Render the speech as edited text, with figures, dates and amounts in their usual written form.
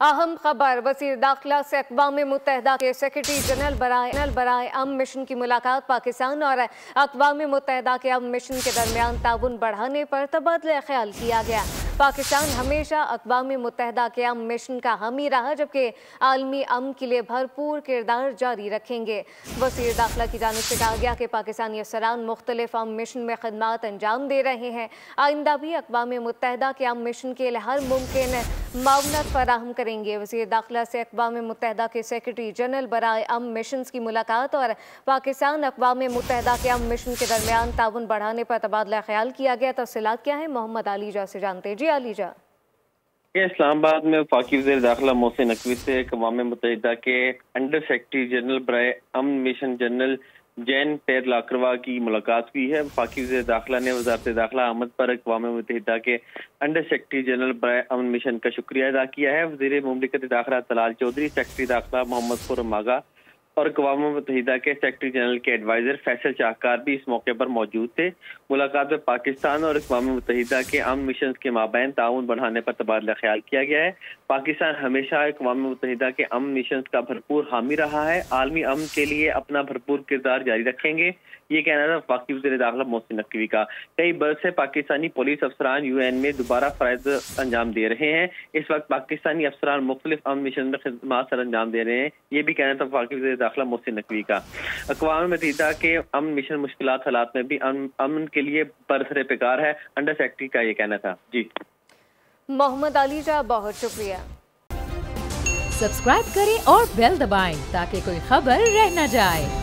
अहम खबर, वज़ीर दाखिला से अक़वाम मुत्तहिदा के सेक्रेटरी जनरल बराए अमन मिशन की मुलाकात। पाकिस्तान और अक़वाम मुत्तहिदा के अमन मिशन के दरमियान ताउन बढ़ाने पर तबादला ख्याल किया गया। पाकिस्तान हमेशा अक़वाम मुत्तहिदा के अमन मिशन का हामी रहा, जबकि आलमी अमन के लिए भरपूर किरदार जारी रखेंगे। वज़ीर दाखिला की जानिब से कहा गया कि पाकिस्तानी अफसरान मुख्तलिफ अमन मिशन में खिदमत अंजाम दे रहे हैं। आइंदा भी अक़वाम मुत्तहिदा के अमन मिशन के लिए हर मुमकिन मावनत फराहम करेंगे। वज़ीर दाखिला से अक़वाम मुत्तहिदा के सेक्रेटरी जनरल बराए अमन मिशन की मुलाकात और पाकिस्तान अक़वाम मुत्तहिदा के अमन मिशन के दरमियान ताउन बढ़ाने पर तबादला ख्याल किया गया। तफसीलात क्या है, मोहम्मद आलीजा से जानते हैं। जी आलीजा। इस्लामाबाद में वफाकी वज़ीर दाखिला मोहसिन नकवी से अक़वाम मुत्तहिदा के अंडर सेक्रेटरी जनरल बराए अमन मिशन जनरल जैन पेर लाकरवा की मुलाकात हुई है। वफाकी वज़ीर दाखिला ने वज़ारत दाखिला आमद पर अक़वाम मुत्तहिदा के अंडर सेक्रेटरी जनरल बराए अमन मिशन का शुक्रिया अदा किया है। वज़ीर मुमलिकत दाखिला तलाल चौधरी, सेक्रेटरी दाखिला मोहम्मद खुर्रम आगा और अक़वाम मुत्तहिदा के सेक्रेटरी जनरल के एडवाइज़र फैसल शाहकार भी इस मौके पर मौजूद थे। मुलाकात में पाकिस्तान और अक़वाम मुत्तहिदा के अमन मिशन के माबैन ताउन बढ़ाने पर तबादला ख्याल किया गया है। पाकिस्तान हमेशा अक़वाम मुत्तहिदा के अमन मिशन का भरपूर हामी रहा है। आलमी अमन के लिए अपना भरपूर किरदार जारी रखेंगे, ये कहना था वफाकी वज़ीर दाखिला मोहसिन नकवी का। कई बरस से पाकिस्तानी पुलिस अफसरान UN में दोबारा फ़राइज़ अंजाम दे रहे हैं। इस वक्त पाकिस्तानी अफसरान मुख्तलिफ अमन मिशन में खिदमत सर अंजाम दे रहे हैं, ये भी कहना था वफाकी वज़ीर दाखिला मोहसिन नकवी का। अक़वाम मुत्तहिदा के अमन मिशन मुश्किलात हालात में भी अमन के लिए बरसरे पेकार है, अंडर सेक्रेटरी का ये कहना था। जी मोहम्मद आलीजा, बहुत शुक्रिया। सब्सक्राइब करें और बेल दबाएं ताकि कोई खबर रह न जाए।